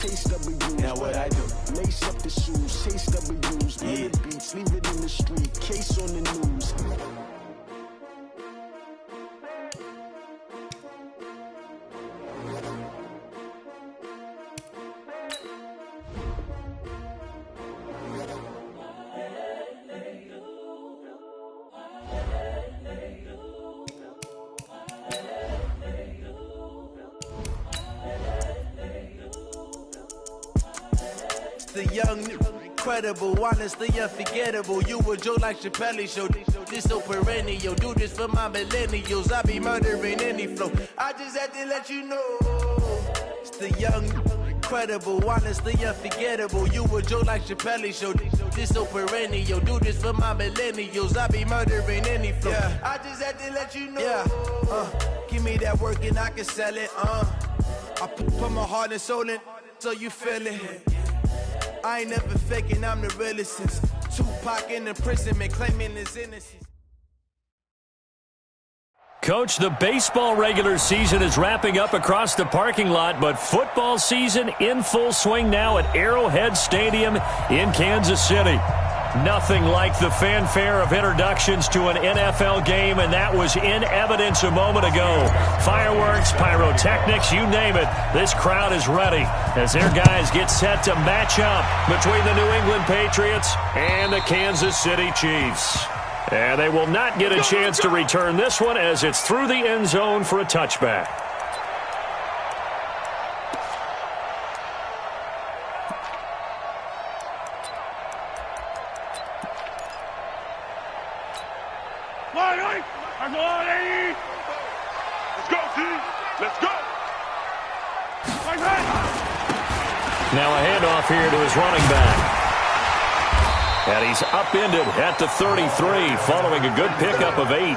Chase W's. Now what I do? Lace up the shoes, chase W's. Yeah. Murder beats, leave it in the street. Case on the news. The young, incredible, honestly unforgettable. You a joke like Chappelle Show. This so perennial. Do this for my millennials. I be murdering any flow. I just had to let you know. It's the young, incredible, honestly unforgettable. You a joke like Chappelle Show. This so perennial. Do this for my millennials. I be murdering any flow. Yeah. I just had to let you know. Yeah. Give me that work and I can sell it. I put my heart and soul in, so you feel it. I ain't never faking, I'm the realest since Tupac in imprisonment, claiming his innocence. Coach, the baseball regular season is wrapping up across the parking lot, but football season in full swing now at Arrowhead Stadium in Kansas City. Nothing like the fanfare of introductions to an NFL game, and that was in evidence a moment ago. Fireworks, pyrotechnics, you name it. This crowd is ready as their guys get set to match up between the New England Patriots and the Kansas City Chiefs. And they will not get a chance to return this one as it's through the end zone for a touchback. Let's go! Now a handoff here to his running back. And he's upended at the 33 following a good pickup of 8.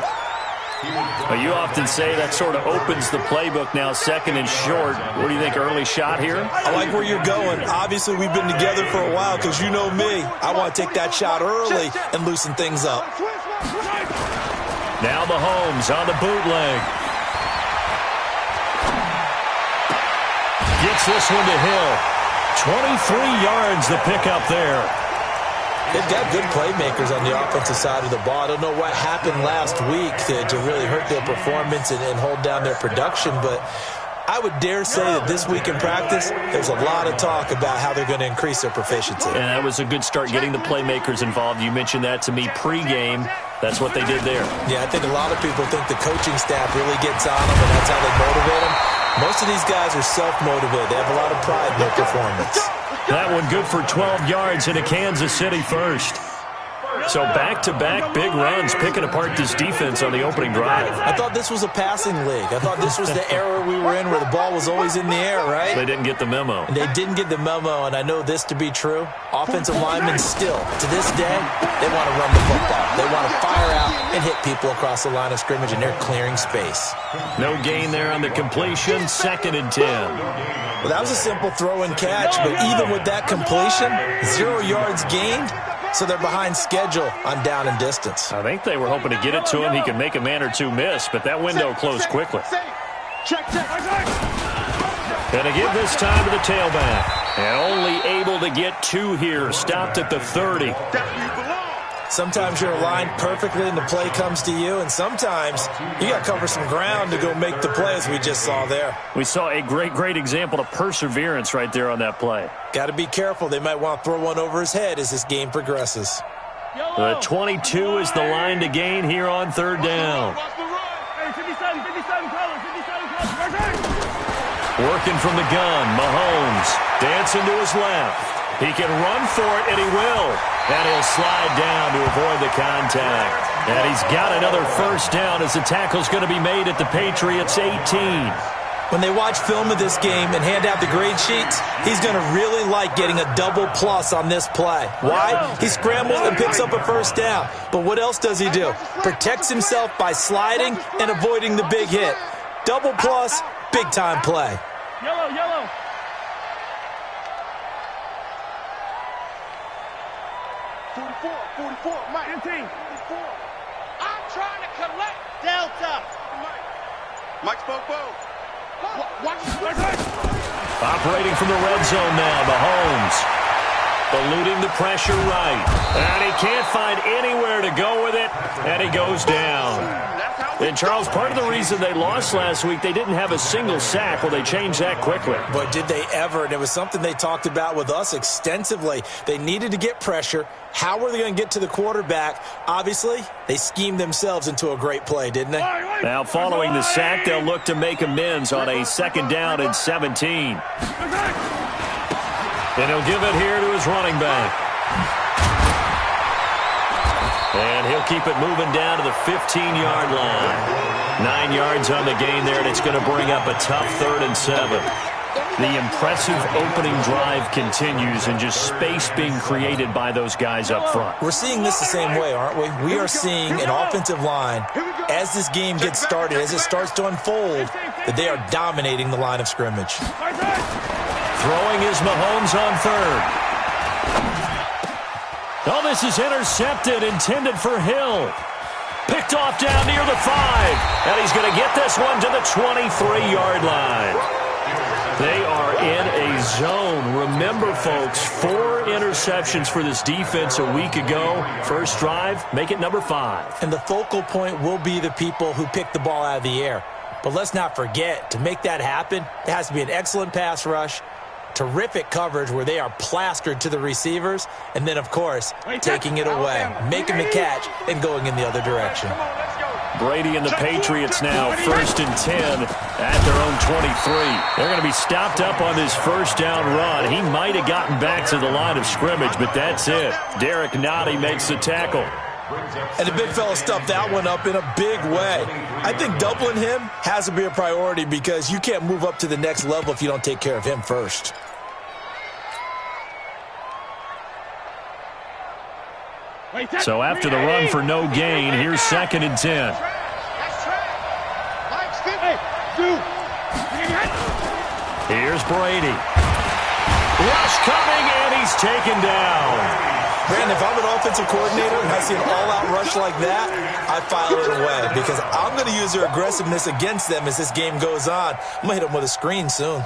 You often say that sort of opens the playbook now, second and short. What do you think, early shot here? I like where you're going. Obviously, we've been together for a while because you know me. I want to take that shot early and loosen things up. Now Mahomes on the bootleg. Gets this one to Hill. 23 yards the pickup there. They've got good playmakers on the offensive side of the ball. I don't know what happened last week to really hurt their performance and hold down their production, but I would dare say that this week in practice, there's a lot of talk about how they're going to increase their proficiency. And that was a good start getting the playmakers involved. You mentioned that to me pregame. That's what they did there. Yeah, I think a lot of people think the coaching staff really gets on them, and that's how they motivate them. Most of these guys are self-motivated. They have a lot of pride in their performance. That one good for 12 yards into Kansas City first. So back-to-back big runs, picking apart this defense on the opening drive. I thought this was a passing league. I thought this was the era we were in where the ball was always in the air, right? They didn't get the memo. They didn't get the memo, and I know this to be true. Offensive linemen still, to this day, they want to run the football. They want to fire out and hit people across the line of scrimmage, and they're clearing space. No gain there on the completion, 2nd and 10. Well, that was a simple throw and catch, but even with that completion, 0 yards gained, so they're behind schedule on down and distance. I think they were hoping to get it to him. He could make a man or two miss, but that window closed quickly. And to give this time to the tailback. And only able to get 2 here. Stopped at the 30. Sometimes you're aligned perfectly and the play comes to you, and sometimes you got to cover some ground to go make the play, as we just saw there. We saw a great example of perseverance right there on that play. Got to be careful. They might want to throw one over his head as this game progresses. The 22 is the line to gain here on 3rd down. Working from the gun, Mahomes dancing to his left. He can run for it, and he will. And he'll slide down to avoid the contact. And he's got another first down as the tackle's going to be made at the Patriots' 18. When they watch film of this game and hand out the grade sheets, he's going to really like getting a double plus on this play. Why? He scrambles and picks up a first down. But what else does he do? Protects himself by sliding and avoiding the big hit. Double plus, big-time play. Yellow. 44, Mike. 15. 44. I'm trying to collect Delta. Mike spoke. Watch Operating from the red zone now, Mahomes. Eluding the pressure right. And he can't find anywhere to go with it. And he goes down. And, Charles, part of the reason they lost last week, they didn't have a single sack. Well, they changed that quickly. But did they ever? And it was something they talked about with us extensively. They needed to get pressure. How were they going to get to the quarterback? Obviously, they schemed themselves into a great play, didn't they? Now, following the sack, they'll look to make amends on a 2nd down and 17. And he'll give it here to his running back. And he'll keep it moving down to the 15-yard line. 9 yards on the gain there, and it's going to bring up a tough 3rd and 7. The impressive opening drive continues, and just space being created by those guys up front. We're seeing this the same way, aren't we? We are seeing an offensive line, as this game gets started, as it starts to unfold, that they are dominating the line of scrimmage. Throwing is Mahomes on 3rd. Oh, this is intercepted, intended for Hill. Picked off down near the 5. And he's going to get this one to the 23-yard line. They are in a zone. Remember, folks, 4 interceptions for this defense a week ago. First drive, make it number 5. And the focal point will be the people who pick the ball out of the air. But let's not forget, to make that happen, there has to be an excellent pass rush, terrific coverage where they are plastered to the receivers, and then, of course, taking it away, making the catch, and going in the other direction. Brady and the Patriots now 1st and 10 at their own 23. They're going to be stopped up on this 1st down run. He might have gotten back to the line of scrimmage, but that's it. Derek Nottie makes the tackle. And the big fella stuffed that one up in a big way. I think doubling him has to be a priority because you can't move up to the next level if you don't take care of him first. So after the run for no gain, here's 2nd and 10. Here's Brady. Rush coming, and he's taken down. Brandon, if I'm an offensive coordinator and I see an all-out rush like that, I file it away because I'm going to use their aggressiveness against them as this game goes on. I'm going to hit them with a screen soon.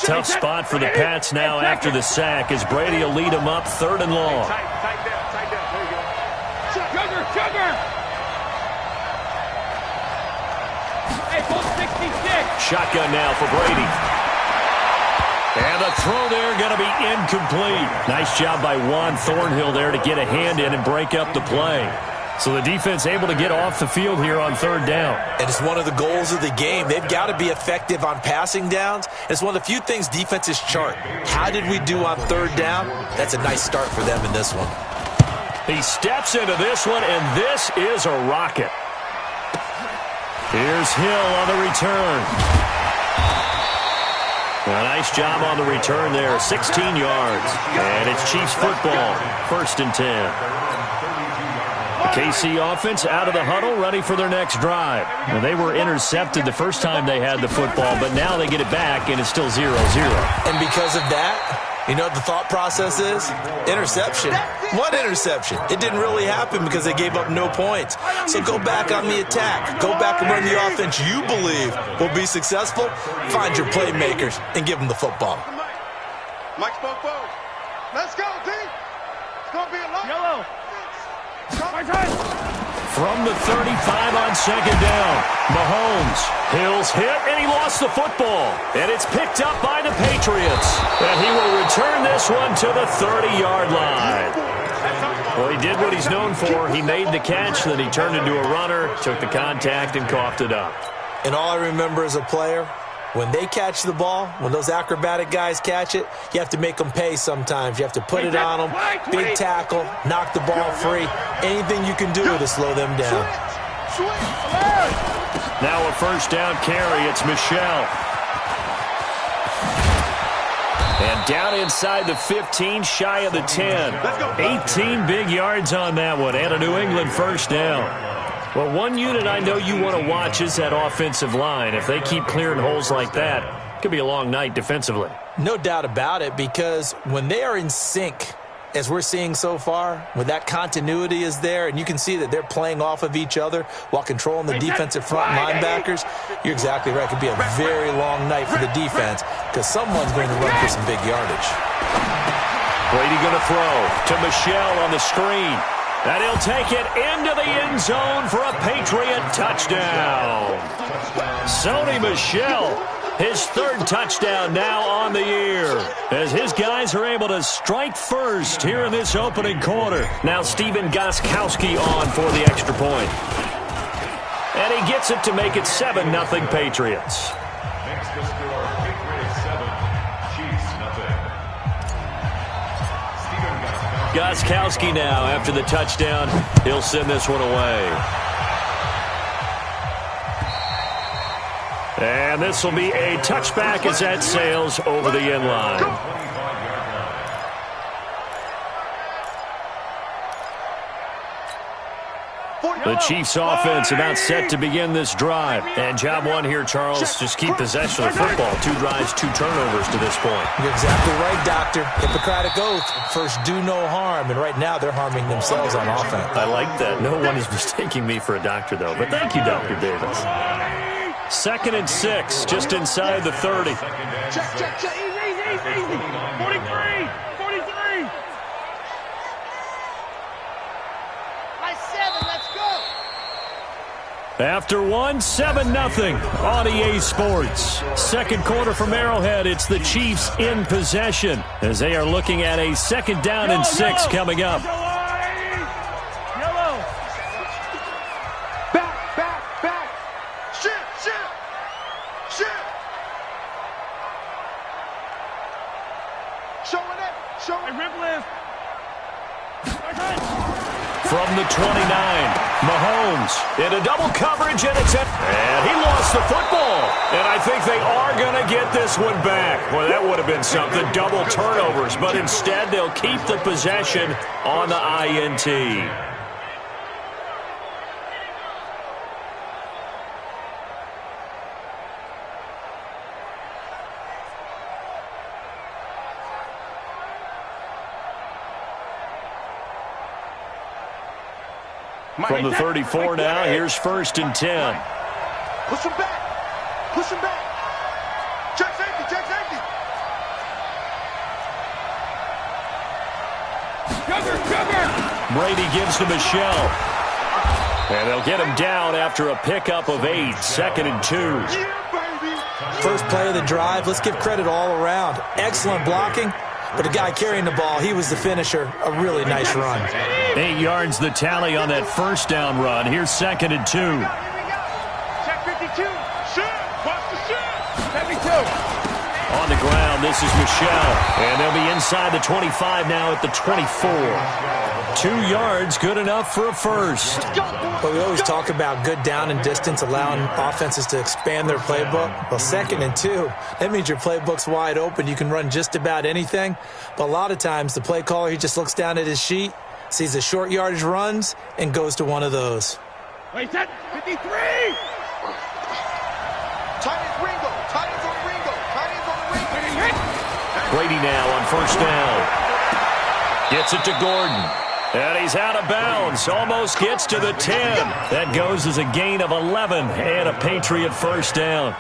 Tough spot for the Pats now after the sack as Brady will lead them up 3rd and long. Tight down. There you go. Sugar! Hey, full 66. Shotgun now for Brady. And the throw there going to be incomplete. Nice job by Juan Thornhill there to get a hand in and break up the play. So the defense able to get off the field here on 3rd down. And it's one of the goals of the game. They've got to be effective on passing downs. It's one of the few things defenses chart. How did we do on 3rd down? That's a nice start for them in this one. He steps into this one, and this is a rocket. Here's Hill on the return. A nice job on the return there, 16 yards. And it's Chiefs football, 1st and 10. The KC offense out of the huddle, ready for their next drive. Well, they were intercepted the first time they had the football, but now they get it back, and it's still 0-0. And because of that, you know what the thought process is? Interception. What interception? It didn't really happen because they gave up no points. So go back on the attack. Go back and run the offense you believe will be successful. Find your playmakers and give them the football. Mike spoke forward. Let's go, D. It's going to be a long. Yellow. From the 35 on 2nd down, Mahomes. Hill's hit, and he lost the football. And it's picked up by the Patriots. And he will return this one to the 30-yard line. Well, he did what he's known for. He made the catch, then he turned into a runner, took the contact, and coughed it up. And all I remember as a player, when they catch the ball, when those acrobatic guys catch it, you have to make them pay sometimes. You have to put it on them, big tackle, knock the ball free. Anything you can do to slow them down. Now a 1st down carry. It's Michel. And down inside the 15, shy of the 10. 18 big yards on that one, and a New England 1st down. Well, one unit I know you want to watch is that offensive line. If they keep clearing holes like that, it could be a long night defensively. No doubt about it, because when they are in sync, as we're seeing so far, when that continuity is there and you can see that they're playing off of each other while controlling the defensive front linebackers, you're exactly right. It could be a very long night for the defense because someone's going to run for some big yardage. Brady going to throw to Michel on the screen. And he'll take it into the end zone for a Patriot touchdown. Sony Michel, his third touchdown now on the year, as his guys are able to strike first here in this opening quarter. Now Stephen Gostkowski on for the extra point. And he gets it to make it 7-0 Patriots. Next to score, Patriots 7, Chiefs nothing. Gostkowski now after the touchdown. He'll send this one away. And this will be a touchback as that sails over the end line. The Chiefs offense about set to begin this drive. And job one here, Charles, just keep possession of the football. 2 drives, 2 turnovers to this point. You're exactly right, Doctor. Hippocratic oath. First, do no harm. And right now, they're harming themselves on offense. I like that. No one is mistaking me for a doctor, though. But thank you, Dr. Davis. 2nd and 6, just inside the 30. Check. Easy. 43. After one, 7-0 on EA Sports. Second quarter from Arrowhead. It's the Chiefs in possession as they are looking at a 2nd down and 6 coming up. Yellow. Back. Shit. Showing it. Rip lift. From the 29, Mahomes into double coverage, and he lost the football. And I think they are going to get this one back. Well, that would have been something, double turnovers, but instead they'll keep the possession on the INT. From the 34 now, here's 1st and 10. Push him back. Check safety. Brady gives to Michel. And they'll get him down after a pickup of 8, 2nd and 2. First play of the drive, let's give credit all around. Excellent blocking. But the guy carrying the ball, he was the finisher. A really nice run. 8 yards the tally on that 1st down run. Here's 2nd and 2. Check 52. Shoot. Watch the shoot. 72. On the ground, this is Michel. And they'll be inside the 25 now at the 24. 2 yards, good enough for a first. But we always talk about good down and distance, allowing offenses to expand their playbook. Well, 2nd and 2, that means your playbook's wide open. You can run just about anything. But a lot of times, the play caller, he just looks down at his sheet, sees the short yardage runs, and goes to one of those. Wait, 53! Titans on Ringo. Brady now on 1st down. Gets it to Gordon. And he's out of bounds. Almost gets to the 10. That goes as a gain of 11 and a Patriot 1st down.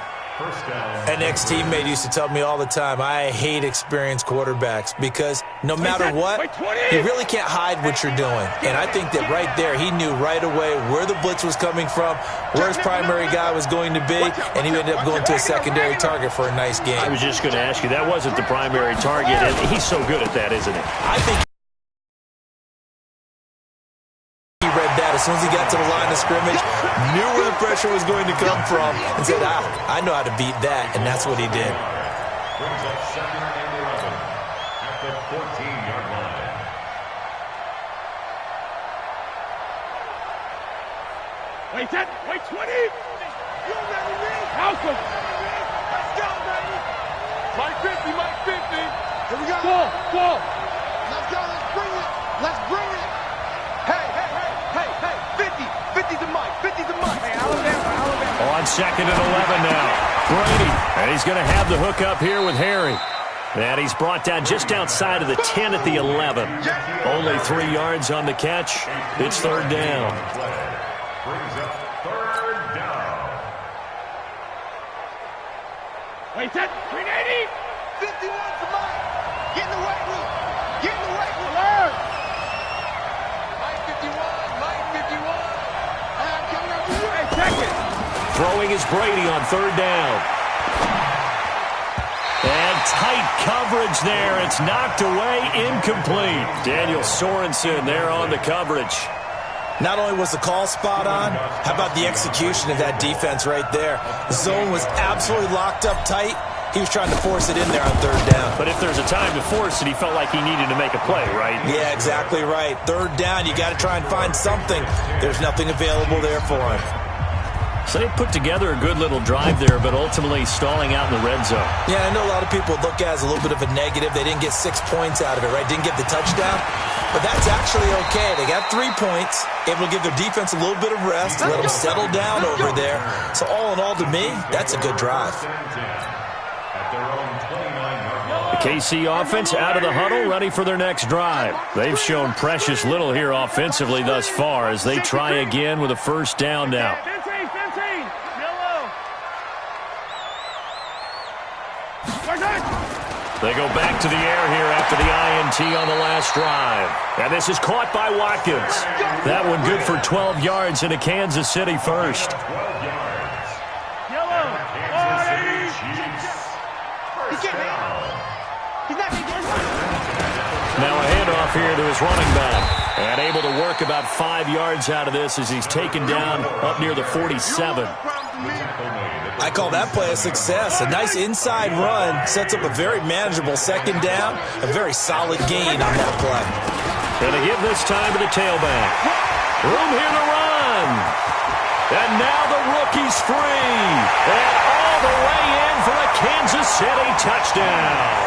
An ex-teammate used to tell me all the time, I hate experienced quarterbacks because no matter what, you really can't hide what you're doing. And I think that right there, he knew right away where the blitz was coming from, where his primary guy was going to be, and he ended up going to a secondary target for a nice game. I was just going to ask you, that wasn't the primary target, and he's so good at that, isn't he? I think he read that as soon as he got to the line of scrimmage, knew where the pressure was going to come from, and said, I know how to beat that, and that's what he did. Brings up 2nd and 11 at the 14-yard line. Wait, 20! You ready, Rick? Malcolm! Let's go, baby! Mike 50! Here we go! Ball! Let's go, let's bring it! Hey! 50 to Mike! Hey, Alabama! On 2nd and 11 now. Brady, and he's going to have the hook up here with Harry. And he's brought down just outside of the 10 at the 11. Only 3 yards on the catch. It's third down. Brings up third down. Wait, set. 380. 51 for Mike. Get in the weight room. Get in the weight room. Learn. Mike 51. Mike 51. I'm coming up to you. Hey, check it. Throwing is Brady on third down. And tight coverage there. It's knocked away, incomplete. Daniel Sorensen there on the coverage. Not only was the call spot on, how about the execution of that defense right there? The zone was absolutely locked up tight. He was trying to force it in there on third down. But if there's a time to force it, he felt like he needed to make a play, right? Yeah, exactly right. Third down, you got to try and find something. There's nothing available there for him. So they put together a good little drive there, but ultimately stalling out in the red zone. Yeah, I know a lot of people look at it as a little bit of a negative. They didn't get 6 points out of it, right? Didn't get the touchdown. But that's actually okay. They got 3 points, able to give their defense a little bit of rest, let them settle down over there. So all in all, to me, that's a good drive. The KC offense out of the huddle, ready for their next drive. They've shown precious little here offensively thus far as they try again with a first down now. 15. Yellow. They go back to the air here after the INT on the last drive. And this is caught by Watkins. That one good for 12 yards into Kansas City first. 12 yards. Yellow. He can't hit. He's not going to get it. Now a handoff here to his running back. And able to work about 5 yards out of this as he's taken down up near the 47. I call that play a success. A nice inside run sets up a very manageable second down, a very solid gain on that play. Going to give this time to the tailback. Room here to run. And now the rookie's free. And all the way in for a Kansas City touchdown.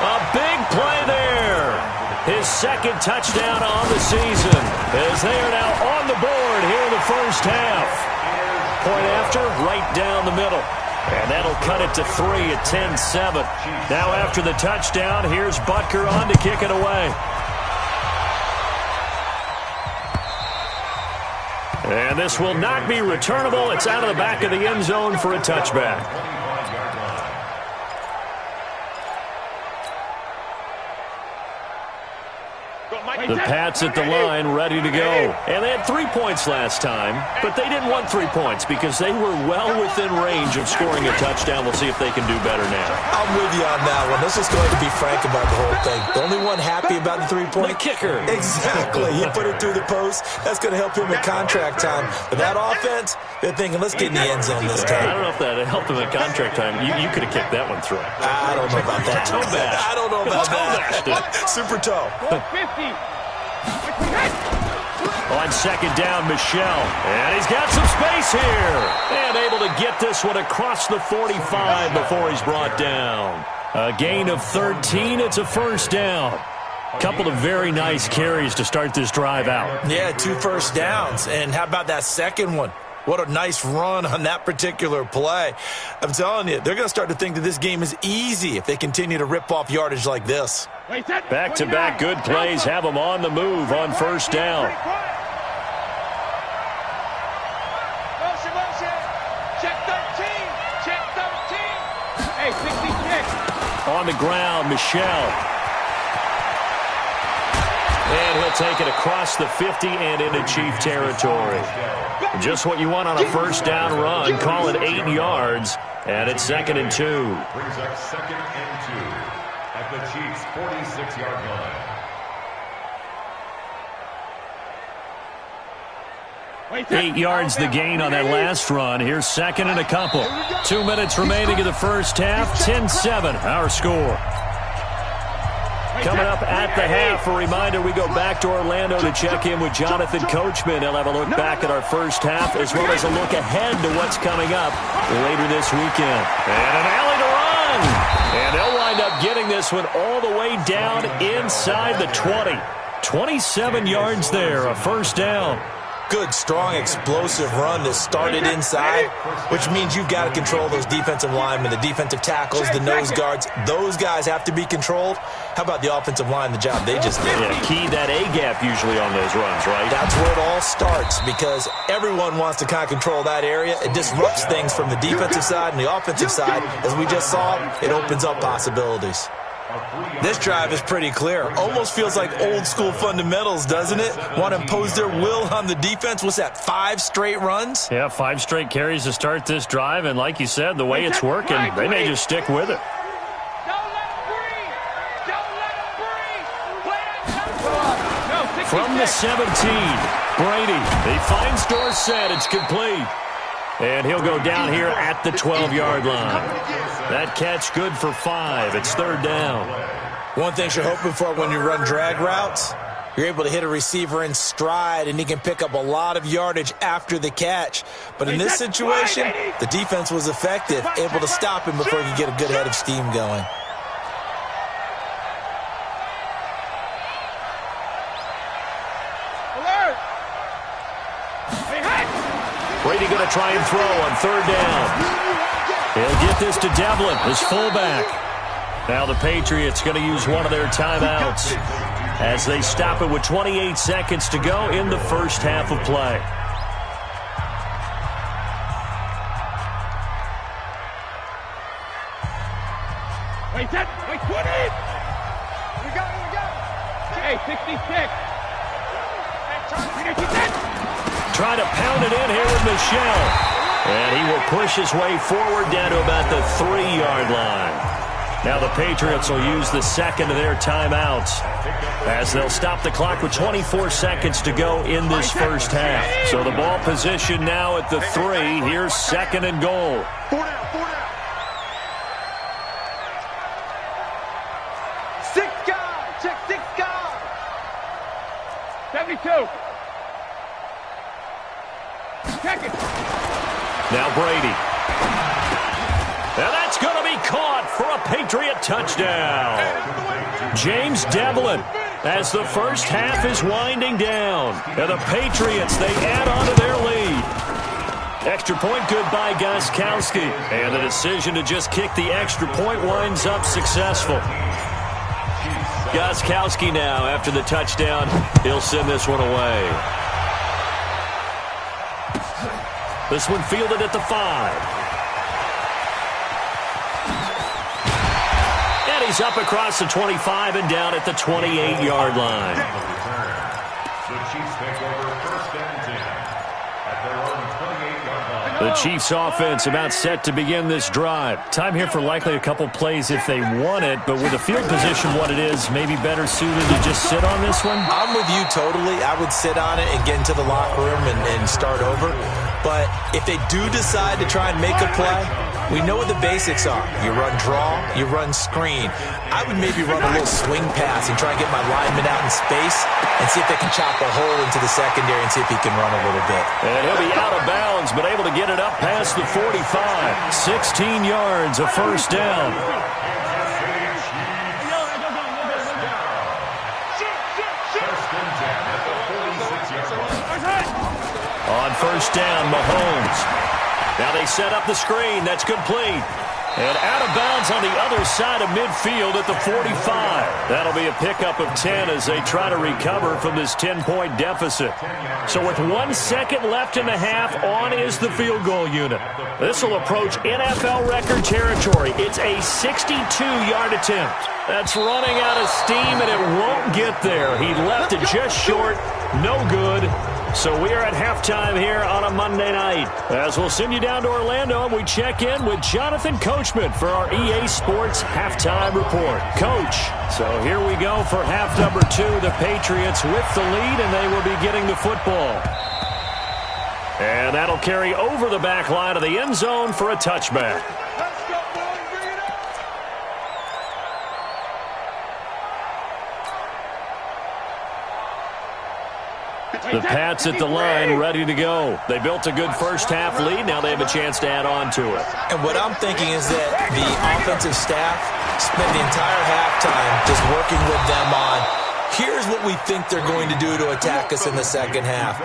A big play there. His second touchdown on the season as they are now on the board here in the first half. Point after, right down the middle. And that'll cut it to 3 at 10-7. Now after the touchdown, here's Butker on to kick it away. And this will not be returnable. It's out of the back of the end zone for a touchback. The Pats at the line, ready to go. And they had 3 points last time, but they didn't want 3 points because they were well within range of scoring a touchdown. We'll see if they can do better now. I'm with you on that one. Let's just go ahead and be frank about the whole thing. The only one happy about the 3-point? The kicker. Exactly. He put it through the post. That's going to help him in contract time. But that offense, they're thinking, let's get in the end zone this time. I don't know if that helped him in contract time. You could have kicked that one through. I don't know about that. Toe bash. I don't know about that. Super toe. 50. On second down, Michel. And he's got some space here. And able to get this one across the 45 before he's brought down. A gain of 13. It's a first down. Couple of very nice carries to start this drive out. Yeah, 2 first downs. And how about that second one? What a nice run on that particular play. I'm telling you, they're going to start to think that this game is easy if they continue to rip off yardage like this. Back-to-back good plays have them on the move on first down. Motion. Check 13. Check 13. Hey, 66. On the ground, Michel. And he'll take it across the 50 and into Chief territory. Just what you want on a first down run. Call it 8 yards. And it's 2nd and 2. Brings up 2nd and 2 at the Chiefs' 46-yard line. 8 yards the gain on that last run. Here's 2nd and a couple. 2 minutes remaining in the first half. 10-7, our score. Coming up at the half, a reminder, we go back to Orlando to check in with Jonathan Coachman. He'll have a look back at our first half as well as a look ahead to what's coming up later this weekend. And an alley to run. And they'll wind up getting this one all the way down inside the 20. 27 yards there, a first down. good, strong, explosive run that started inside, which means you've got to control those defensive linemen, the defensive tackles, the nose guards. Those guys have to be controlled. How about the offensive line, the job they just did? Yeah, key that A-gap usually on those runs, right? That's where it all starts because everyone wants to kind of control that area. It disrupts things from the defensive side and the offensive side. As we just saw, it opens up possibilities. This drive is pretty clear. Almost feels like old school fundamentals, doesn't it? Want to impose their will on the defense. What's that, 5 straight runs? Yeah, 5 straight carries to start this drive, and like you said, the way it's working, they may just stick with it. From the 17, Brady. He finds Dorsett. It's complete. And he'll go down here at the 12-yard line. That catch good for 5. It's 3rd down. One thing you're hoping for when you run drag routes, you're able to hit a receiver in stride, and he can pick up a lot of yardage after the catch. But in this situation, the defense was effective, able to stop him before he could get a good head of steam going. Brady going to try and throw on 3rd down. He'll get this to Devlin, his fullback. Now the Patriots going to use one of their timeouts as they stop it with 28 seconds to go in the first half of play. Wait, 20! We go! Hey, 66! Trying to pound it in here with Michel. And he will push his way forward down to about the 3-yard line. Now the Patriots will use the second of their timeouts as they'll stop the clock with 24 seconds to go in this first half. So the ball position now at the 3. Here's 2nd and goal. 6 guys! Check 6 guys! 72! Check it! Now Brady. Now that's going to be caught for a Patriot touchdown. James Devlin as the first half is winding down. And the Patriots, they add on to their lead. Extra point good by Gostkowski. And the decision to just kick the extra point winds up successful. Gostkowski now, after the touchdown, he'll send this one away. This one fielded at the 5. And he's up across the 25 and down at the 28-yard line. The Chiefs take over 1st and 10 at their own 28-yard line. The Chiefs offense about set to begin this drive. Time here for likely a couple plays if they want it, but with the field position what it is, maybe better suited to just sit on this one? I'm with you totally. I would sit on it and get into the locker room and start over. But if they do decide to try and make a play, we know what the basics are. You run draw, you run screen. I would maybe run a little swing pass and try and get my lineman out in space and see if they can chop a hole into the secondary and see if he can run a little bit. And he'll be out of bounds, but able to get it up past the 45. 16 yards, a first down. On first down, Mahomes. Now they set up the screen. That's complete. And out of bounds on the other side of midfield at the 45. That'll be a pickup of 10 as they try to recover from this 10-point deficit. So with 1 second left in the half, on is the field goal unit. This will approach NFL record territory. It's a 62-yard attempt. That's running out of steam, and it won't get there. He left it just short. No good. So we are at halftime here on a Monday night. As we'll send you down to Orlando, and we check in with Jonathan Coachman for our EA Sports Halftime Report. Coach, so here we go for half number 2. The Patriots with the lead, and they will be getting the football. And that'll carry over the back line of the end zone for a touchback. The Pats at the line, ready to go. They built a good first-half lead. Now they have a chance to add on to it. And what I'm thinking is that the offensive staff spent the entire halftime just working with them on Here's what we think they're going to do to attack us in the second half.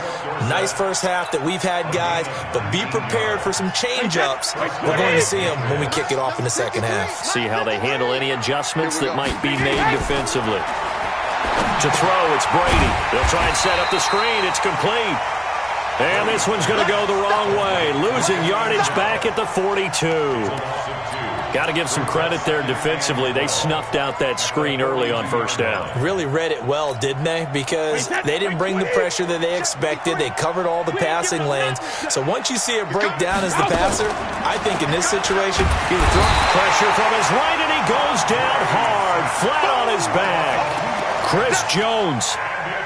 Nice first half that we've had, guys, but be prepared for some change-ups. We're going to see them when we kick it off in the second half. See how they handle any adjustments that might be made defensively. To throw, it's Brady. They'll try and set up the screen. It's complete. And this one's going to go the wrong way. Losing yardage back at the 42. Got to give some credit there defensively. They snuffed out that screen early on first down. Really read it well, didn't they? Because they didn't bring the pressure that they expected. They covered all the passing lanes. So once you see it break down as the passer, I think in this situation, he was throwing pressure from his right, and he goes down hard, flat on his back. Chris Jones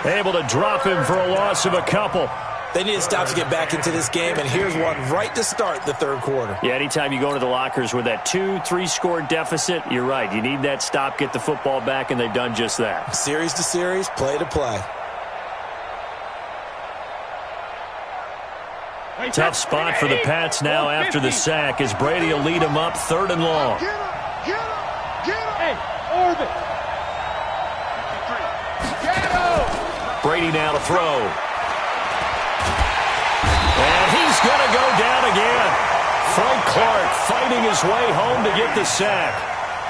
able to drop him for a loss of a couple. They need to stop to get back into this game, and here's one right to start the third quarter. Yeah, anytime you go into the lockers with that 2-3 score deficit, you're right. You need that stop, get the football back, and they've done just that. Series to series, play to play. Tough spot for the Pats now after the sack as Brady will lead them up 3rd and long. Get him! Hey, orbit! Brady now to throw. And he's going to go down again. Frank Clark fighting his way home to get the sack.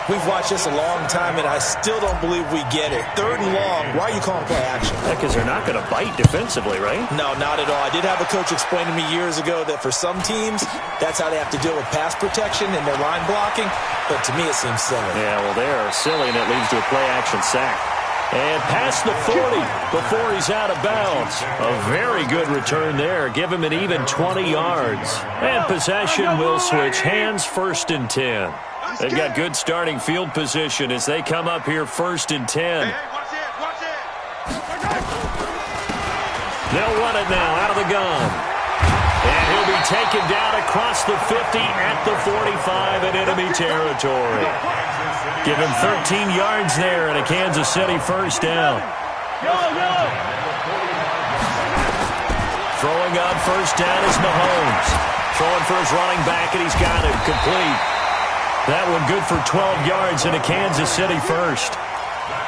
We've watched this a long time, and I still don't believe we get it. 3rd and long. Why are you calling play action? Because they're not going to bite defensively, right? No, not at all. I did have a coach explain to me years ago that for some teams, that's how they have to deal with pass protection and their line blocking. But to me, it seems silly. Yeah, well, they're silly, and it leads to a play-action sack. And past the 40 before he's out of bounds. A very good return there. Give him an even 20 yards. And possession will switch hands, 1st and 10. They've got good starting field position as they come up here 1st and 10. They'll run it now out of the gun. And he'll be taken down across the 50 at the 45 in enemy territory. Give him 13 yards there and a Kansas City 1st down. Throwing on 1st down is Mahomes. Throwing for his running back, and he's got it complete. That one good for 12 yards and a Kansas City 1st.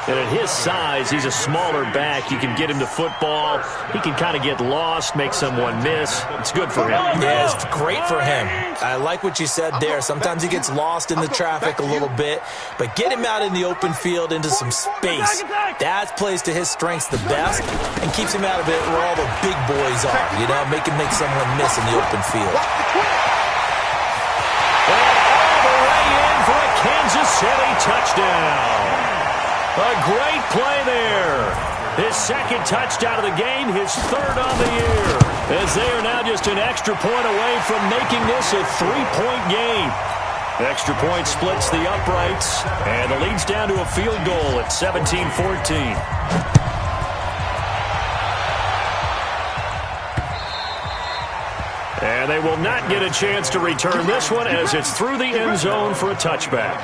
And at his size, he's a smaller back. You can get him to football. He can kind of get lost, make someone miss. It's good for him. Yeah, it's great for him. I like what you said there. Sometimes he gets lost in the traffic a little bit, but get him out in the open field into some space. That plays to his strengths the best and keeps him out of it where all the big boys are. You know, make him make someone miss in the open field. And all the way in for a Kansas City touchdown. A great play there. His 2nd touchdown of the game, his 3rd on the year. As they are now just an extra point away from making this a 3-point game. Extra point splits the uprights, and the lead's down to a field goal at 17-14. And they will not get a chance to return this one as it's through the end zone for a touchback.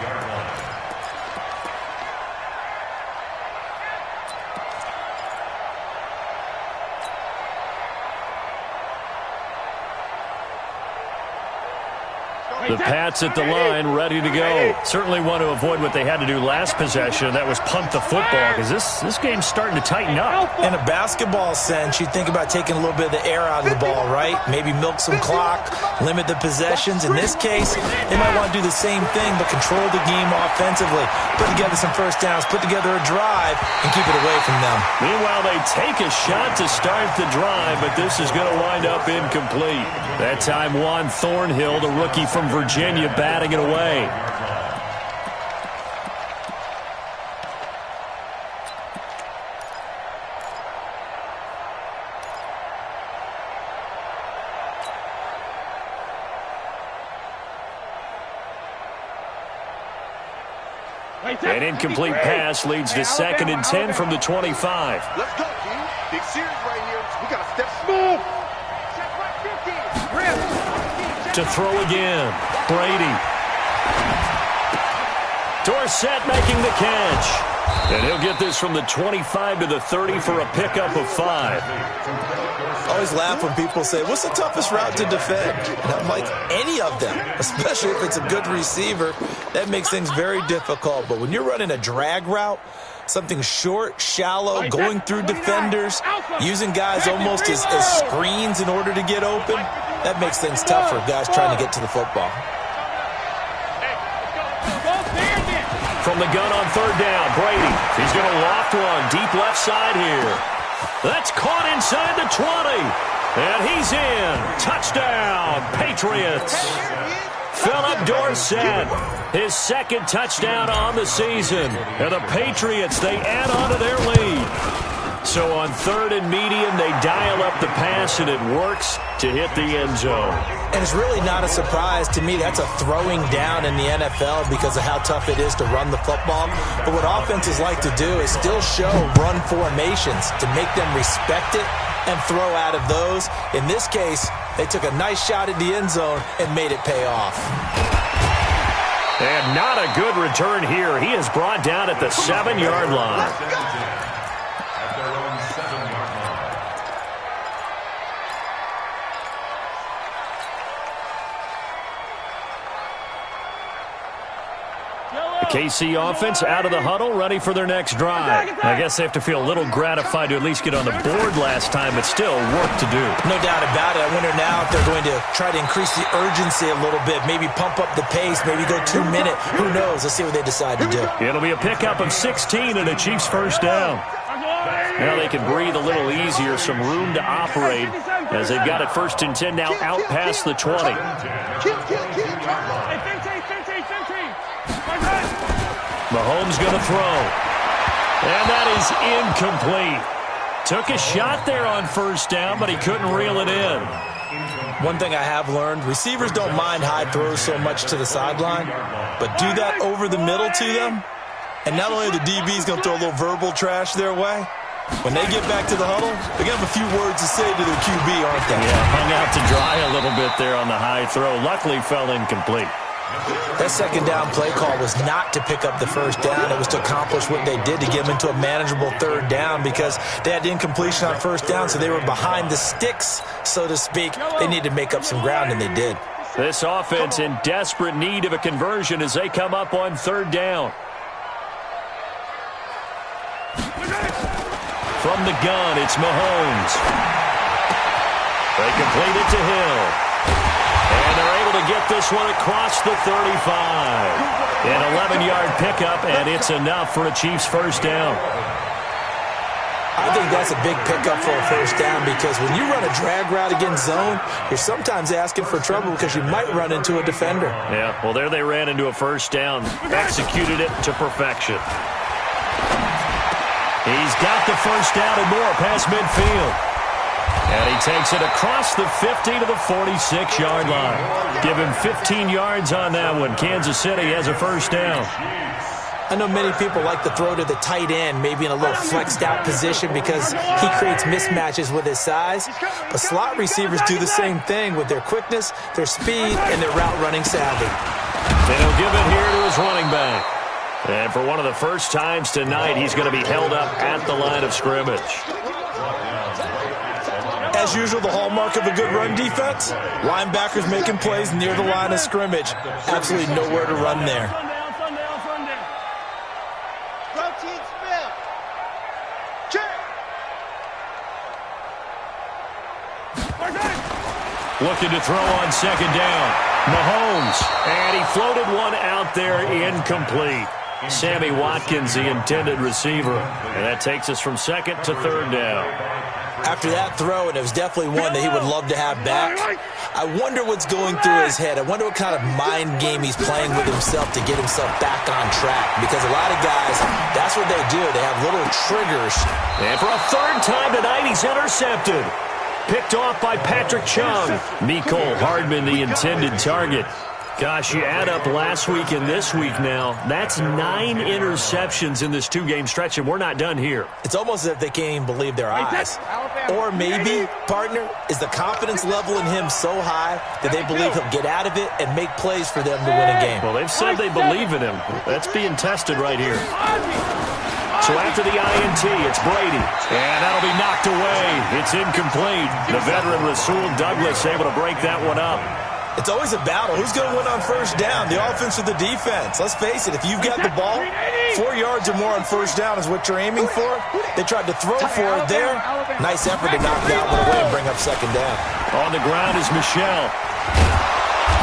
The Pats at the line, ready to go. Certainly want to avoid what they had to do last possession. That was punt the football, because this game's starting to tighten up. In a basketball sense, you think about taking a little bit of the air out of the ball, right? Maybe milk some clock, limit the possessions. In this case, they might want to do the same thing, but control the game offensively. Put together some 1st downs, put together a drive, and keep it away from them. Meanwhile, they take a shot to start the drive, but this is going to wind up incomplete. That time, Juan Thornhill, the rookie from Virginia, batting it away. An incomplete pass leads to 2nd and 10 from the 25. Let's go, team. Big series right here. We got to step smooth. To throw again, Brady. Dorsett making the catch. And he'll get this from the 25 to the 30 for a pickup of 5. I always laugh when people say, what's the toughest route to defend? And I'm like, any of them, especially if it's a good receiver. That makes things very difficult. But when you're running a drag route, Something short, shallow, going through defenders, using guys almost as screens in order to get open. That makes things tough for guys trying to get to the football. From the gun on third down, Brady. He's going to loft one deep left side here. That's caught inside the 20. And he's in. Touchdown, Patriots. Philip Dorsett, his second touchdown on the season. And the Patriots, they add on to their lead. So on third and medium, they dial up the pass, and it works to hit the end zone. And it's really not a surprise to me. That's a throwing down in the NFL because of how tough it is to run the football. But what offenses like to do is still show run formations to make them respect it and throw out of those. In this case, they took a nice shot at the end zone and made it pay off. And not a good return here. He is brought down at the 7-yard line. At their own 7-yard line. KC offense out of the huddle, ready for their next drive. I guess they have to feel a little gratified to at least get on the board last time, but still work to do. No doubt about it. I wonder now if they're going to try to increase the urgency a little bit, maybe pump up the pace, maybe go 2-minute. Who knows? Let's see what they decide to do. It'll be a pickup of 16 and a Chiefs first down. Now they can breathe a little easier, some room to operate as they've got it first and 10 now out past the 20. Mahomes going to throw. And that is incomplete. Took a shot there on first down, but he couldn't reel it in. One thing I have learned, receivers don't mind high throws so much to the sideline, but do that over the middle to them, and not only the DB's going to throw a little verbal trash their way, when they get back to the huddle, they're going to have a few words to say to their QB, aren't they? Yeah, hung out to dry a little bit there on the high throw. Luckily fell incomplete. That second down play call was not to pick up the first down. It was to accomplish what they did to get them into a manageable third down because they had incompletion on first down, so they were behind the sticks, so to speak. They needed to make up some ground, and they did. This offense in desperate need of a conversion as they come up on third down. From the gun, it's Mahomes. They complete it to Hill. And they're able to get this one across the 35. An 11-yard pickup, and it's enough for a Chiefs first down. I think that's a big pickup for a first down because when you run a drag route against zone, you're sometimes asking for trouble because you might run into a defender. Yeah, well, there they ran into a first down. Executed it to perfection. He's got the first down and more past midfield. And he takes it across the 50 to the 46-yard line. Give him 15 yards on that one. Kansas City has a first down. I know many people like to throw to the tight end, maybe in a little flexed out position because he creates mismatches with his size. But slot receivers do the same thing with their quickness, their speed, and their route running savvy. And he'll give it here to his running back. And for one of the first times tonight, he's going to be held up at the line of scrimmage. As usual, the hallmark of a good run defense, linebackers making plays near the line of scrimmage. Absolutely nowhere to run there. Looking to throw on second down. Mahomes. And he floated one out there incomplete. Sammy Watkins, the intended receiver. And that takes us from second to third down. After that throw, and it was definitely one that he would love to have back, I wonder what's going through his head. I wonder what kind of mind game he's playing with himself to get himself back on track. Because a lot of guys, that's what they do. They have little triggers. And for a third time tonight, he's intercepted. Picked off by Patrick Chung. Mecole Hardman, the intended target. Gosh, you add up last week and this week now, that's 9 interceptions in this two-game stretch, and we're not done here. It's almost as if they can't even believe their eyes. Or maybe, partner, is the confidence level in him so high that they believe he'll get out of it and make plays for them to win a game. Well, they've said they believe in him. That's being tested right here. So after the INT, it's Brady. And that'll be knocked away. It's incomplete. The veteran Rasul Douglas able to break that one up. It's always a battle. Who's going to win on first down, the offense or the defense? Let's face it, if you've got the ball, 4 yards or more on first down is what you're aiming for. They tried to throw for it there. Nice effort to knock that one away and bring up second down. On the ground is Michel.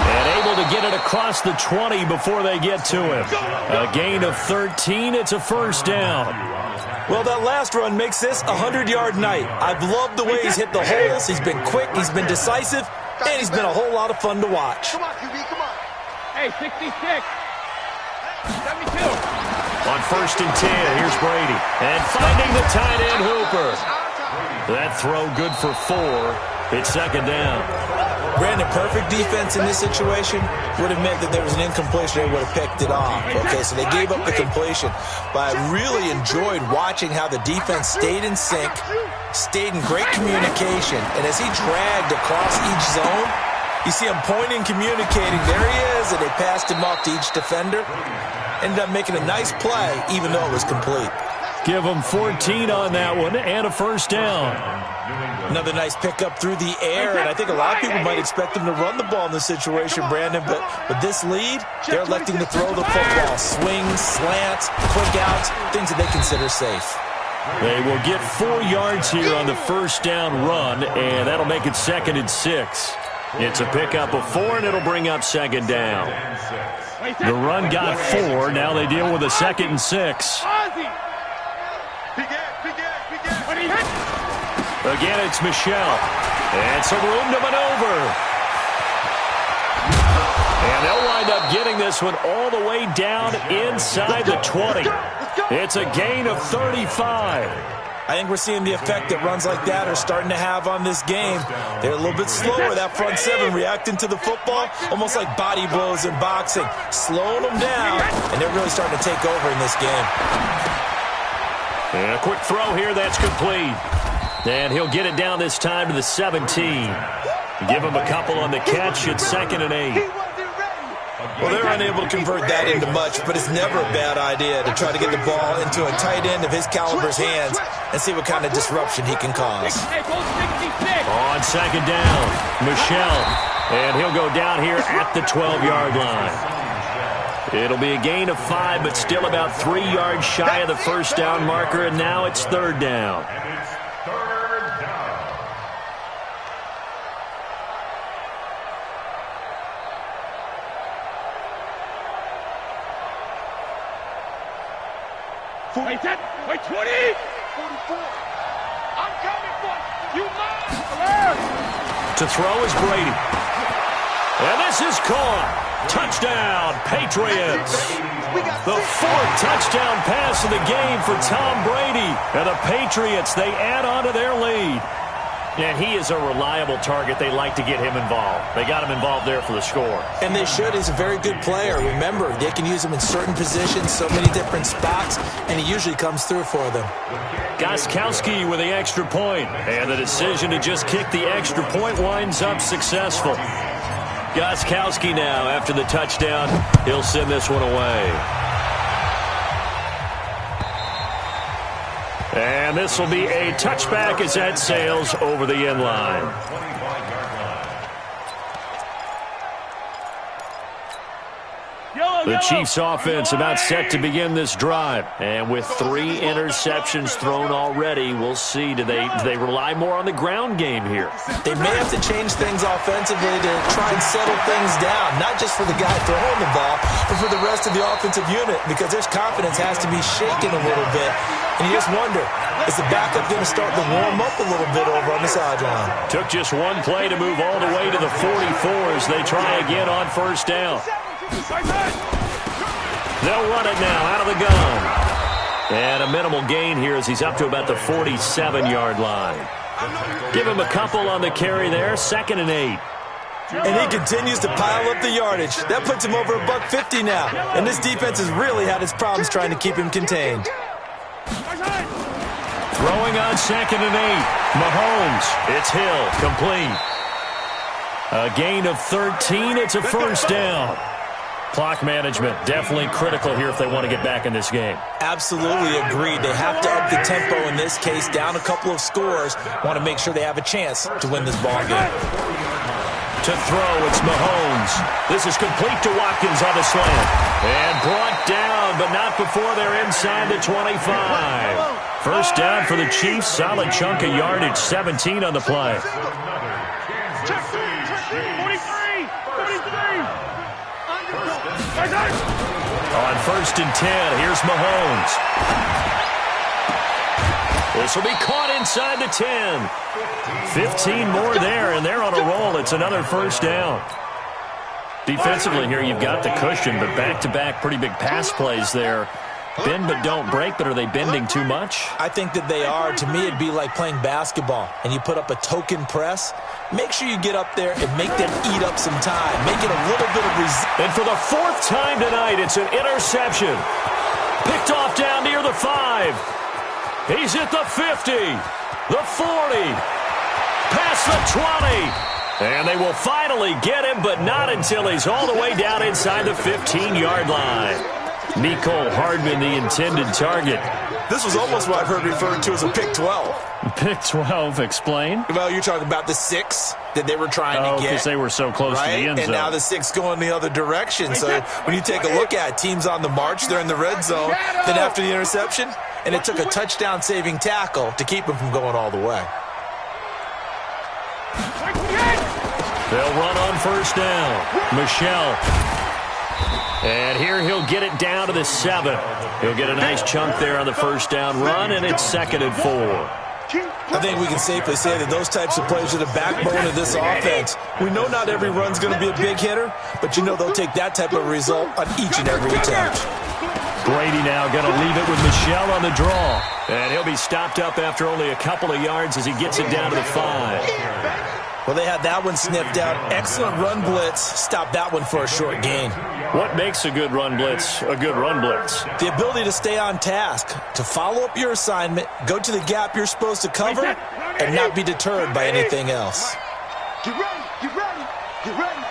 And able to get it across the 20 before they get to him. A gain of 13. It's a first down. Well, that last run makes this a 100-yard night. I've loved the way he's hit the holes. He's been quick. He's been decisive. And he's been a whole lot of fun to watch. Come on, QB, come on. Hey, 66. 72. On first and 10, here's Brady. And finding the tight end Hooper. That throw good for 4. It's second down. Brandon, perfect defense in this situation would have meant that there was an incompletion. They would have picked it off. Okay, so they gave up the completion. But I really enjoyed watching how the defense stayed in sync, stayed in great communication. And as he dragged across each zone, you see him pointing, communicating. There he is, and they passed him off to each defender. Ended up making a nice play, even though it was complete. Give him 14 on that one and a first down. Another nice pickup through the air, and I think a lot of people might expect them to run the ball in this situation, Brandon, but with this lead, they're electing to throw the football. Swings, slants, quick outs, things that they consider safe. They will get 4 yards here on the first down run, and that'll make it second and 6. It's a pickup of 4, and it'll bring up second down. The run got 4. Now they deal with a second and 6. Again, it's Michel. And some room to maneuver. And they'll wind up getting this one all the way down inside the 20. It's a gain of 35. I think we're seeing the effect that runs like that are starting to have on this game. They're a little bit slower, that front seven, reacting to the football, almost like body blows in boxing, slowing them down, and they're really starting to take over in this game. And a quick throw here, that's complete. And he'll get it down this time to the 17. Give him a couple on the catch. It's second and 8. Well, they're unable to convert that into much, but it's never a bad idea to try to get the ball into a tight end of his caliber's hands and see what kind of disruption he can cause. On second down, Michel. And he'll go down here at the 12-yard line. It'll be a gain of 5, but still about 3 yards shy of the first down marker, and now it's third down. Wait, 10, wait, 20, 44. I'm coming for you. To throw is Brady. And this is caught. Touchdown, Patriots. The 4th touchdown pass of the game for Tom Brady. And the Patriots, they add on to their lead. And he is a reliable target. They like to get him involved. They got him involved there for the score. And they should. He's a very good player. Remember, they can use him in certain positions, so many different spots, and he usually comes through for them. Gostkowski with the extra point. And the decision to just kick the extra point winds up successful. Gostkowski now, after the touchdown, he'll send this one away. And this will be a touchback as that sails over the end line. The Chiefs offense about set to begin this drive. And with 3 interceptions thrown already, we'll see. Do they rely more on the ground game here? They may have to change things offensively to try and settle things down, not just for the guy throwing the ball, but for the rest of the offensive unit, because their confidence has to be shaken a little bit. And you just wonder, is the backup going to start to warm up a little bit over on the sideline? Took just one play to move all the way to the 44 as they try again on first down. They'll run it now out of the gun. And a minimal gain here as he's up to about the 47-yard line. Give him a couple on the carry there, second and 8. And he continues to pile up the yardage. That puts him over $150 now. And this defense has really had its problems trying to keep him contained. Throwing on second and 8. Mahomes. It's Hill. Complete. A gain of 13. It's a first down. Clock management definitely critical here if they want to get back in this game. Absolutely agreed. They have to up the tempo in this case, down a couple of scores. Want to make sure they have a chance to win this ball game. To throw, it's Mahomes. This is complete to Watkins on the slant. And brought down, but not before they're inside the 25. First down for the Chiefs. Solid chunk of yardage, 17 on the play. 43! On 1st and 10, here's Mahomes. This will be caught inside the 10. 15 more there, and they're on a roll. It's another first down. Defensively here, you've got the cushion, but back-to-back pretty big pass plays there. Bend but don't break, but are they bending too much? I think that they are. To me, it'd be like playing basketball, and you put up a token press. Make sure you get up there and make them eat up some time. Make it a little bit of resistance. And for the 4th time tonight, it's an interception. Picked off down near the 5. He's at the 50, the 40, past the 20. And they will finally get him, but not until he's all the way down inside the 15-yard line. Mecole Hardman, the intended target. This was almost what I've heard referred to as a pick 12. Pick 12, explain. Well, you're talking about the 6 that they were trying to get. Because they were so close to the end zone. And now the 6 going the other direction. So when you take a look at it, teams on the march, they're in the red zone. Then after the interception, and it took a touchdown-saving tackle to keep him from going all the way. They'll run on first down. Michel. And here he'll get it down to the 7. He'll get a nice chunk there on the first down run, and it's 2nd and 4. I think we can safely say that those types of plays are the backbone of this offense. We know not every run's going to be a big hitter, but you know they'll take that type of result on each and every attempt. Brady now going to leave it with Michel on the draw. And he'll be stopped up after only a couple of yards as he gets it down to the 5. Well, they had that one sniffed out. Excellent run blitz. Stop that one for a short gain. What makes a good run blitz a good run blitz? The ability to stay on task, to follow up your assignment, go to the gap you're supposed to cover, and not be deterred by anything else. Get ready, get ready, get ready.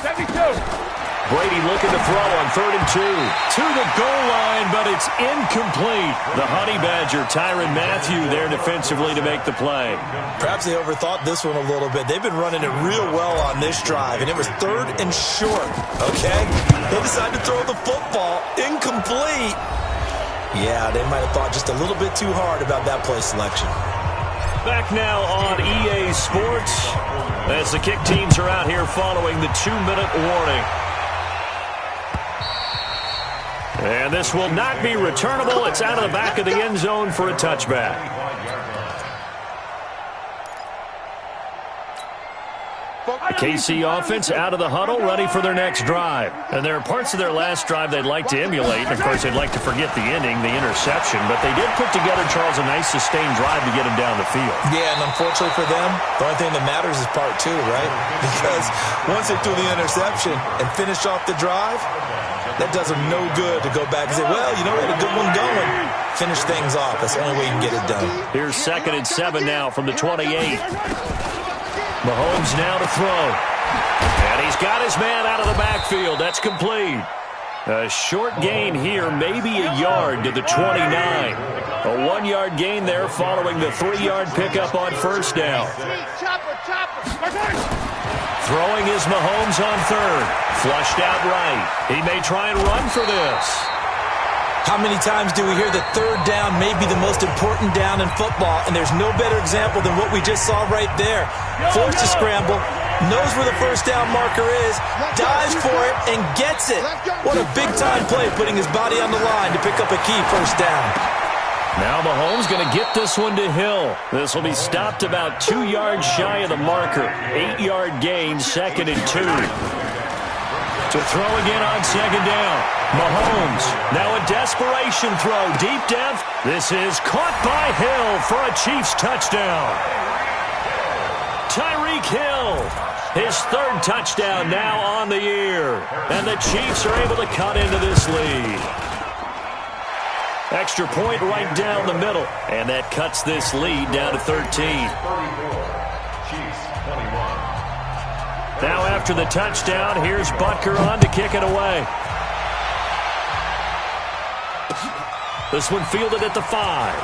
72. Brady looking to throw on 3rd and 2. To the goal line, but it's incomplete. The Honey Badger, Tyrann Mathieu, there defensively to make the play. Perhaps they overthought this one a little bit. They've been running it real well on this drive, and it was 3rd and short, okay? They decided to throw the football. Incomplete. Yeah, they might have thought just a little bit too hard about that play selection. Back now on EA Sports as the kick teams are out here following the 2-minute warning. And this will not be returnable. It's out of the back of the end zone for a touchback. The KC offense out of the huddle, ready for their next drive. And there are parts of their last drive they'd like to emulate. And, of course, they'd like to forget the ending, the interception. But they did put together, Charles, a nice sustained drive to get him down the field. Yeah, and unfortunately for them, the only thing that matters is part 2, right? Because once they threw the interception and finished off the drive, that does them no good to go back and say, well, you know, we had a good one going. Finish things off. That's the only way you can get it done. Here's 2nd and 7 now from the 28. Mahomes now to throw. And he's got his man out of the backfield. That's complete. A short gain here, maybe a yard to the 29. A 1-yard gain there following the 3-yard pickup on first down. Throwing is Mahomes on 3rd. Flushed out right. He may try and run for this. How many times do we hear that 3rd down may be the most important down in football, and there's no better example than what we just saw right there. Forced to scramble, knows where the first down marker is, dives for it, and gets it. What a big-time play, putting his body on the line to pick up a key first down. Now Mahomes going to get this one to Hill. This will be stopped about 2 yards shy of the marker. 8-yard gain, 2nd and 2. To throw again on 2nd down. Mahomes, now a desperation throw, deep depth. This is caught by Hill for a Chiefs touchdown. Tyreek Hill, his 3rd touchdown now on the year. And the Chiefs are able to cut into this lead. Extra point right down the middle. And that cuts this lead down to 13. Chiefs 21. Now after the touchdown, here's Butker on to kick it away. This one fielded at the 5.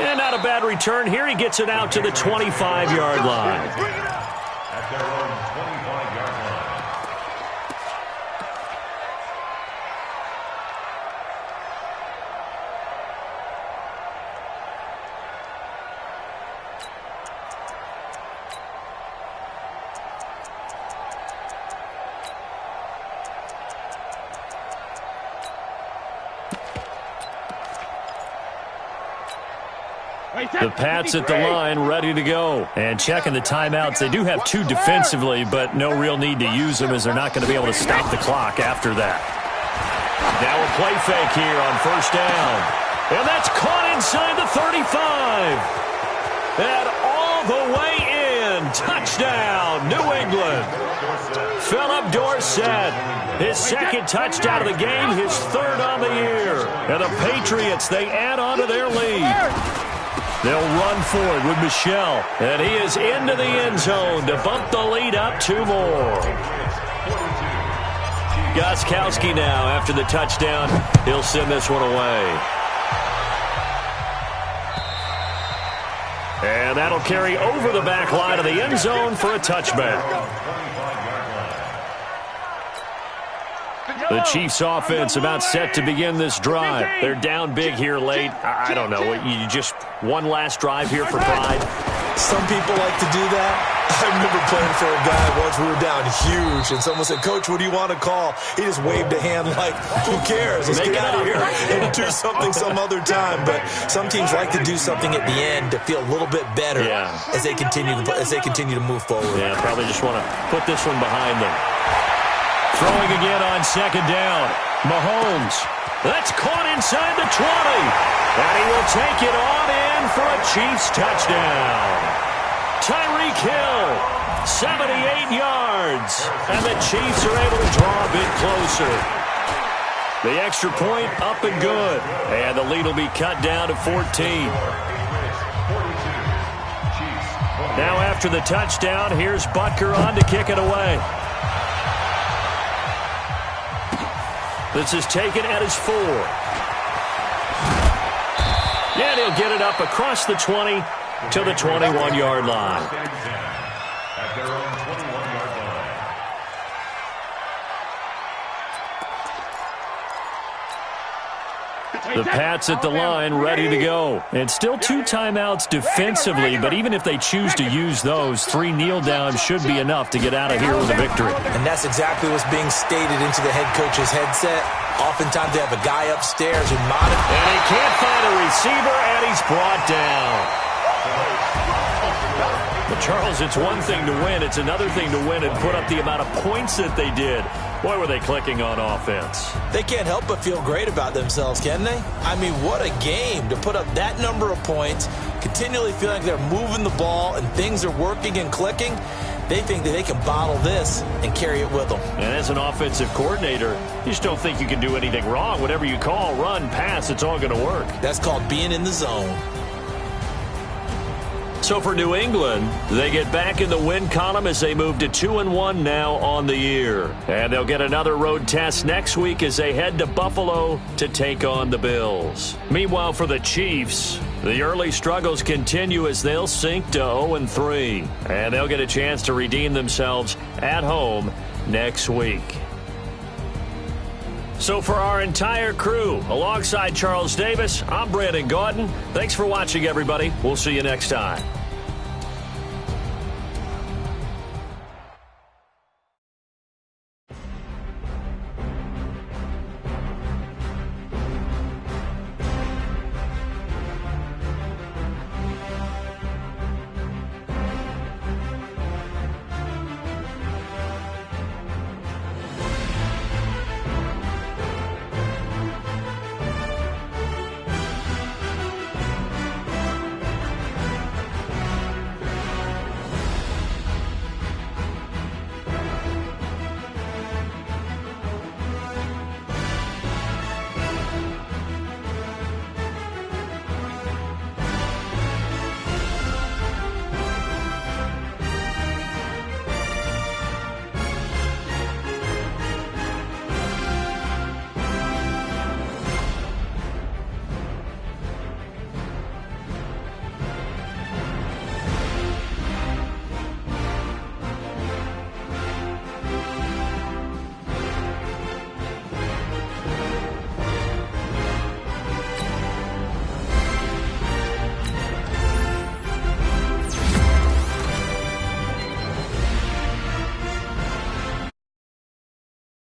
And not a bad return here. He gets it out to the 25-yard line. At their own 25-yard line. The Pats at the line, ready to go. And checking the timeouts. They do have 2 defensively, but no real need to use them as they're not going to be able to stop the clock after that. Now a play fake here on first down. And that's caught inside the 35. And all the way in. Touchdown, New England. Philip Dorsett. His second touchdown of the game, his 3rd on the year. And the Patriots, they add on to their lead. They'll run forward with Michel, and he is into the end zone to bump the lead up 2 more. Gostkowski now, after the touchdown, he'll send this one away. And that'll carry over the back line of the end zone for a touchback. The Chiefs offense about set to begin this drive. They're down big here late. I don't know. You just one last drive here for pride? Some people like to do that. I remember playing for a guy once. We were down huge, and someone said, "Coach, what do you want to call?" He just waved a hand like, "Who cares? Let's get out of here and do something some other time." But some teams like to do something at the end to feel a little bit better as they continue to move forward. Yeah, probably just want to put this one behind them. Throwing again on second down. Mahomes. That's caught inside the 20. And he will take it on in for a Chiefs touchdown. Tyreek Hill, 78 yards. And the Chiefs are able to draw a bit closer. The extra point up and good. And the lead will be cut down to 14. Now after the touchdown, here's Butker on to kick it away. This is taken at his 4. And he'll get it up across the 20 to the 21-yard line. At their own 21-yard line. The Pats at the line, ready to go. And still 2 timeouts defensively, but even if they choose to use those, 3 kneel downs should be enough to get out of here with a victory. And that's exactly what's being stated into the head coach's headset. Oftentimes they have a guy upstairs who monitors. And he can't find a receiver, and he's brought down. But Charles, it's one thing to win. It's another thing to win and put up the amount of points that they did. Boy, were they clicking on offense. They can't help but feel great about themselves, can they? I mean, what a game to put up that number of points, continually feeling like they're moving the ball and things are working and clicking. They think that they can bottle this and carry it with them. And as an offensive coordinator, you just don't think you can do anything wrong. Whatever you call, run, pass, it's all going to work. That's called being in the zone. So for New England, they get back in the win column as they move to 2-1 now on the year. And they'll get another road test next week as they head to Buffalo to take on the Bills. Meanwhile, for the Chiefs, the early struggles continue as they'll sink to 0-3. And they'll get a chance to redeem themselves at home next week. So for our entire crew, alongside Charles Davis, I'm Brandon Gaudin. Thanks for watching, everybody. We'll see you next time.